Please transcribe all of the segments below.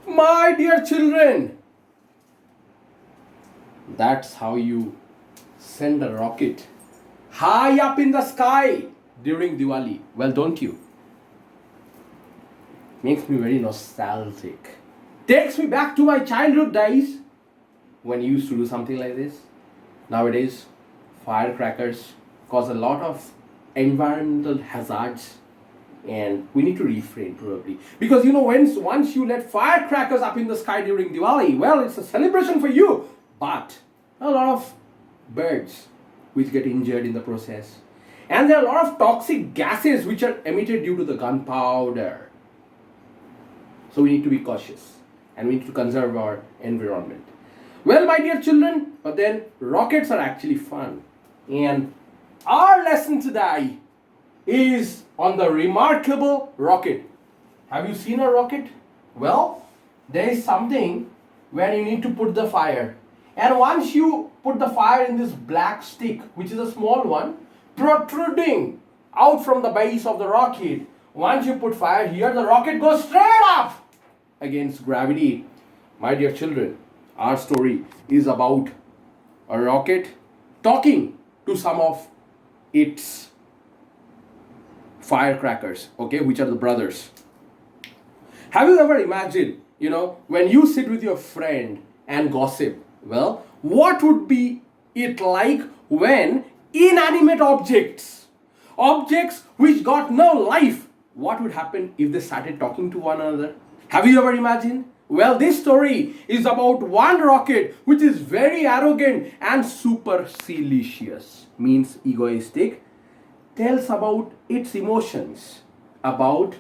My dear children, that's how you send a rocket high up in the sky during Diwali. Well, don't you? Makes me very nostalgic. Takes me back to my childhood days when you used to do something like this. Nowadays, firecrackers cause a lot of environmental hazards, and we need to refrain probably, because once you let firecrackers up in the sky during Diwali, well, it's a celebration for you, but a lot of birds which get injured in the process, and there are a lot of toxic gases which are emitted due to the gunpowder. So we need to be cautious and we need to conserve our environment. Well, my dear children, but then rockets are actually fun, and our lesson today is on the remarkable rocket. Have you seen a rocket? Well, there is something where you need to put the fire. And once you put the fire in this black stick, which is a small one, protruding out from the base of the rocket, once you put fire here, the rocket goes straight up against gravity. My dear children, our story is about a rocket talking to some of its firecrackers, okay, which are the brothers. Have you ever imagined, when you sit with your friend and gossip, well, what would be it like when inanimate objects which got no life, what would happen if they started talking to one another? Have you ever imagined? Well, this story is about one rocket which is very arrogant and supercilious, means egoistic, tells about its emotions, about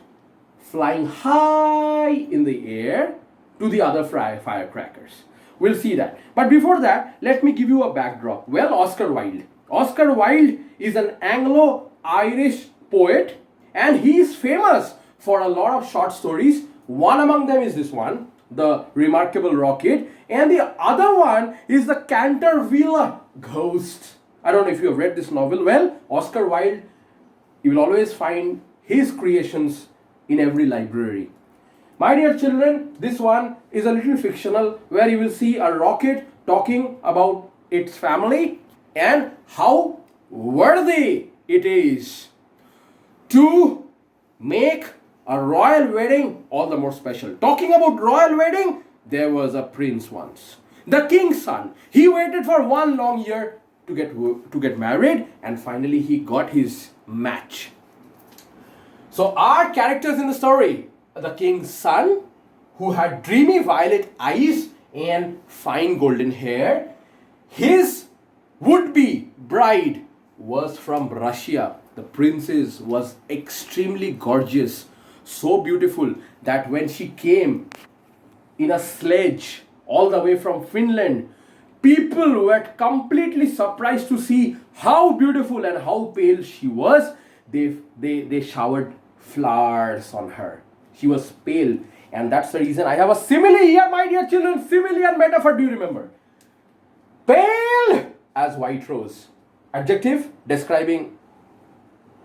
flying high in the air to the other firecrackers. We'll see that. But before that, let me give you a backdrop. Well, Oscar Wilde. Oscar Wilde is an Anglo-Irish poet, and he is famous for a lot of short stories. One among them is this one, The Remarkable Rocket, and the other one is The Canterville Ghost. I don't know if you have read this novel. Well, Oscar Wilde, you will always find his creations in every library. My dear children, this one is a little fictional, where you will see a rocket talking about its family and how worthy it is to make a royal wedding all the more special. Talking about royal wedding, there was a prince once, the king's son. He waited for 1 long year to get married, and finally he got his match. So our characters in the story, the king's son, who had dreamy violet eyes and fine golden hair, his would-be bride was from Russia. The princess was extremely gorgeous, so beautiful that when she came in a sledge all the way from Finland, people were completely surprised to see how beautiful and how pale she was. They showered flowers on her. She was pale, and that's the reason I have a simile here, my dear children. Simile and metaphor, do you remember? Pale as white rose. Adjective describing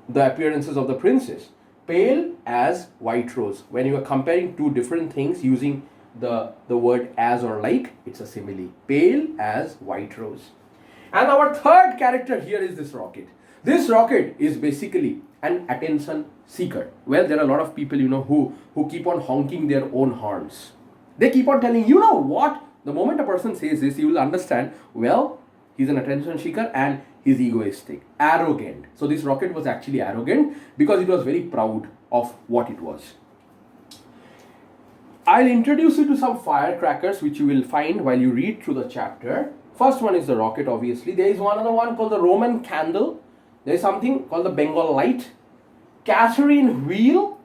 the appearances of the princess. Pale as white rose. When you are comparing two different things using the word as or like, it's a simile. Pale as white rose. And our third character here is this rocket. This rocket is basically an attention seeker. Well, there are a lot of people, who keep on honking their own horns. They keep on telling, what? The moment a person says this, you will understand, well, he's an attention seeker and he's egoistic, arrogant. So this rocket was actually arrogant because it was very proud of what it was. I'll introduce you to some firecrackers which you will find while you read through the chapter. First one is the rocket, obviously. There is one other one called the Roman candle. There is something called the Bengal light, Catherine wheel,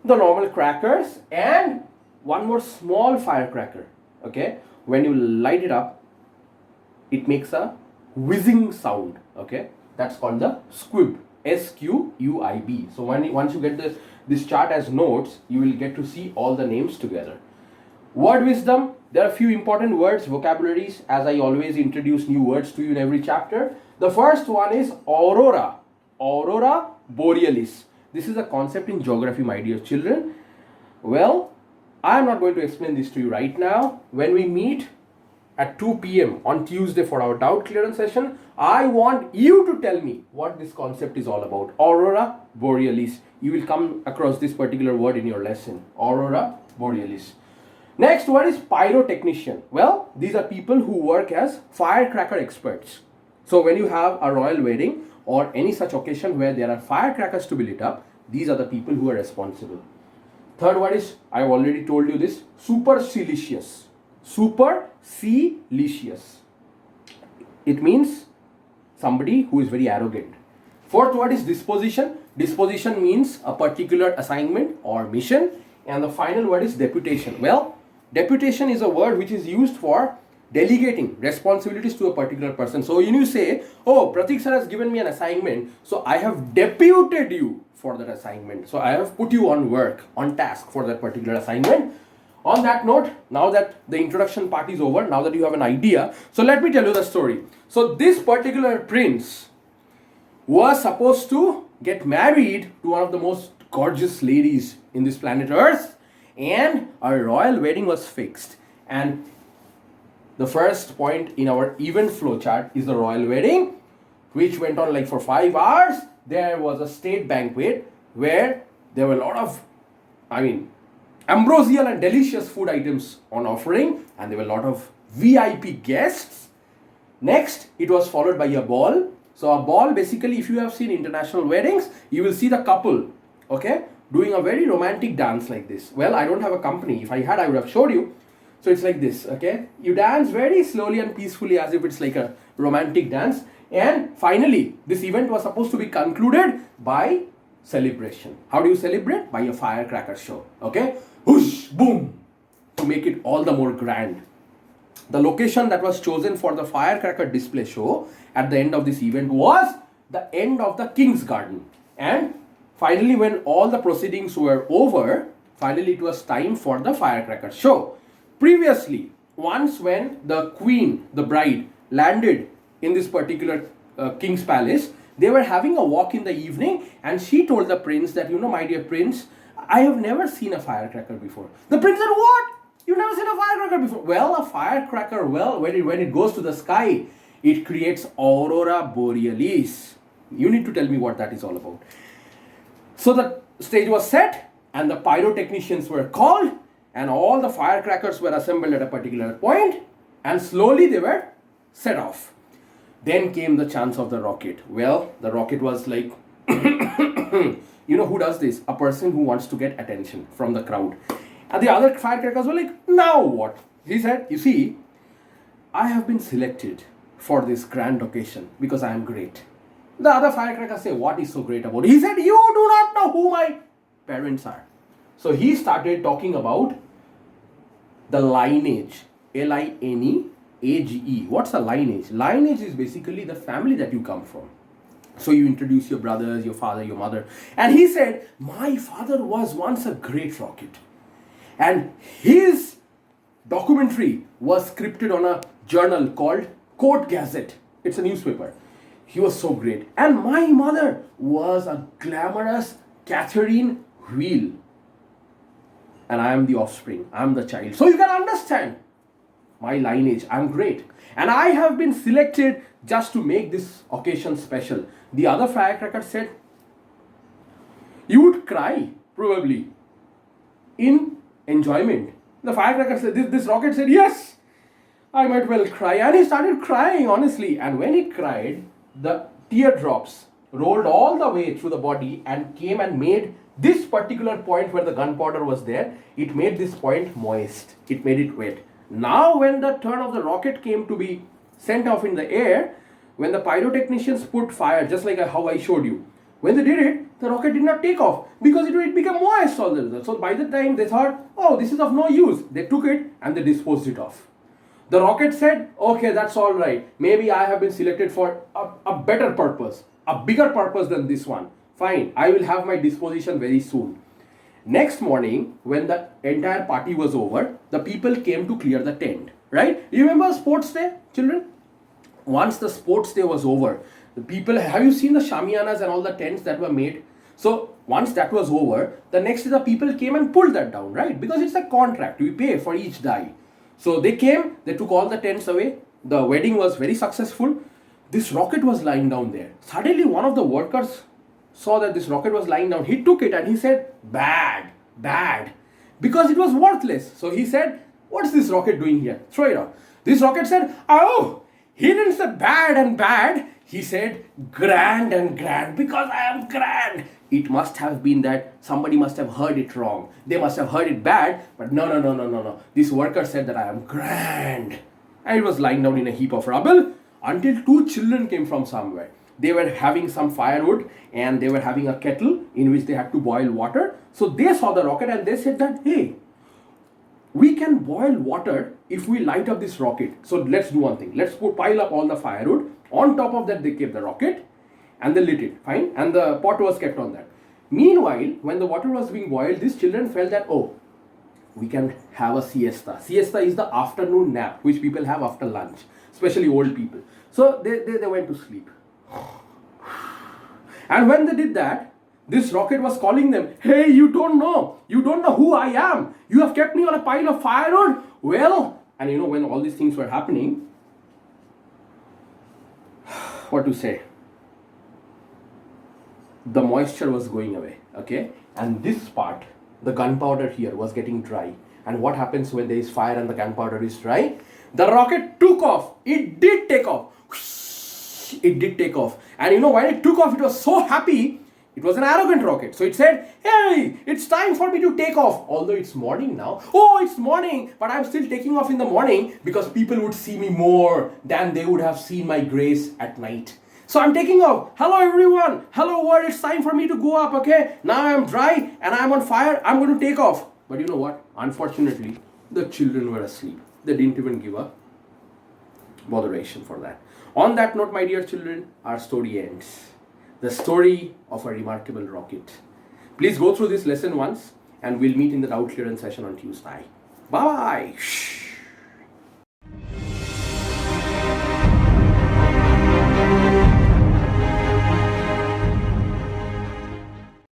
the normal crackers, and one more small firecracker. Okay, when you light it up, it makes a whizzing sound. Okay, that's called the squib. SQUIB. So once you get this chart as notes, you will get to see all the names together. Word wisdom. There are a few important words, vocabularies, as I always introduce new words to you in every chapter. The first one is aurora. Aurora borealis. This is a concept in geography, my dear children. Well, I am not going to explain this to you right now. When we meet at 2 p.m. on Tuesday for our doubt clearance session, I want you to tell me what this concept is all about. Aurora borealis. You will come across this particular word in your lesson. Aurora borealis. Next, what is pyrotechnician? Well, these are people who work as firecracker experts. So when you have a royal wedding or any such occasion where there are firecrackers to be lit up, these are the people who are responsible. Third one is, I've already told you this, supercilious. Supercilious. It means somebody who is very arrogant. Fourth word is disposition. Disposition means a particular assignment or mission. And the final word is deputation. Well, deputation is a word which is used for delegating responsibilities to a particular person. So when you say, oh, Pratik sir has given me an assignment, so I have deputed you for that assignment. So I have put you on work, on task for that particular assignment. On that note, now that the introduction part is over, now that you have an idea, so let me tell you the story. So this particular prince was supposed to get married to one of the most gorgeous ladies in this planet Earth, and a royal wedding was fixed. And the first point in our event flow chart is the royal wedding, which went on like for 5 hours. There was a state banquet where there were a lot of, ambrosial and delicious food items on offering, and there were a lot of VIP guests. Next, it was followed by a ball. So a ball, basically, if you have seen international weddings, you will see the couple, okay, doing a very romantic dance like this. Well, I don't have a company. If I had, I would have showed you. So it's like this, okay? You dance very slowly and peacefully as if it's like a romantic dance. And finally, this event was supposed to be concluded by celebration. How do you celebrate? By a firecracker show, okay? Whoosh, boom, to make it all the more grand. The location that was chosen for the firecracker display show at the end of this event was the end of the King's Garden. And finally, when all the proceedings were over, finally it was time for the firecracker show. Previously, once when the queen, the bride, landed in this particular king's palace, they were having a walk in the evening, and she told the prince that, my dear prince, I have never seen a firecracker before. The prince said, what? You've never seen a firecracker before? Well, a firecracker, when it goes to the sky, it creates aurora borealis. You need to tell me what that is all about. So the stage was set, and the pyrotechnicians were called, and all the firecrackers were assembled at a particular point, and slowly they were set off. Then came the chance of the rocket. Well, the rocket was like, who does this? A person who wants to get attention from the crowd. And the other firecrackers were like, now what? He said, you see, I have been selected for this grand occasion because I am great. The other firecrackers say, what is so great about it? He said, you do not know who my parents are. So he started talking about the lineage. Lineage. What's a lineage? Lineage is basically the family that you come from. So you introduce your brothers, your father, your mother. And he said, my father was once a great rocket. And his documentary was scripted on a journal called Court Gazette. It's a newspaper. He was so great. And my mother was a glamorous Catherine Wheel. And I am the offspring. I am the child. So you can understand my lineage. I'm great. And I have been selected just to make this occasion special. The other firecracker said, you would cry, probably, in enjoyment. The firecracker said, this rocket said, yes, I might well cry. And he started crying, honestly. And when he cried, the teardrops rolled all the way through the body and came and made this particular point where the gunpowder was there, it made this point moist. It made it wet. Now when the turn of the rocket came to be sent off in the air, when the pyrotechnicians put fire, just like how I showed you, when they did it, the rocket did not take off because it became moist all the way. So by the time they thought, oh, this is of no use, they took it and they disposed it off. The rocket said, okay, that's all right. Maybe I have been selected for a better purpose, a bigger purpose than this one. Fine, I will have my disposition very soon. Next morning, when the entire party was over, the people came to clear the tent, right? You remember sports day, children? Once the sports day was over, the people, have you seen the shamianas and all the tents that were made? So once that was over, the next day the people came and pulled that down, right? Because it's a contract. We pay for each die. So they came, they took all the tents away. The wedding was very successful. This rocket was lying down there. Suddenly one of the workers saw that this rocket was lying down. He took it and he said, bad, bad. Because it was worthless. So he said, what's this rocket doing here? Throw it out. This rocket said, oh, he didn't say bad and bad. He said grand and grand because I am grand. It must have been that somebody must have heard it wrong. They must have heard it bad, but no. This worker said that I am grand. And it was lying down in a heap of rubble until two children came from somewhere. They were having some firewood and they were having a kettle in which they had to boil water. So they saw the rocket and they said that, hey, we can boil water if we light up this rocket. So let's do one thing. Let's pile up all the firewood. On top of that, they kept the rocket and they lit it. Fine. And the pot was kept on that. Meanwhile, when the water was being boiled, these children felt that, oh, we can have a siesta. Siesta is the afternoon nap, which people have after lunch, especially old people. So they went to sleep. And when they did that, this rocket was calling them, hey, you don't know who I am. You have kept me on a pile of firewood. Well, and you know, when all these things were happening, what to say? The moisture was going away, okay? And this part, the gunpowder here was getting dry. And what happens when there is fire and the gunpowder is dry? The rocket took off. It did take off. It did take off. And you know, when it took off, it was so happy. It was an arrogant rocket. So it said, hey, it's time for me to take off. Although it's morning now. Oh, it's morning. But I'm still taking off in the morning because people would see me more than they would have seen my grace at night. So I'm taking off. Hello, everyone. Hello, world. It's time for me to go up, okay? Now I'm dry and I'm on fire. I'm going to take off. But you know what? Unfortunately, the children were asleep. They didn't even give a botheration for that. On that note, my dear children, our story ends. The story of a remarkable rocket. Please go through this lesson once and we'll meet in the doubt clearance session on Tuesday. Bye-bye.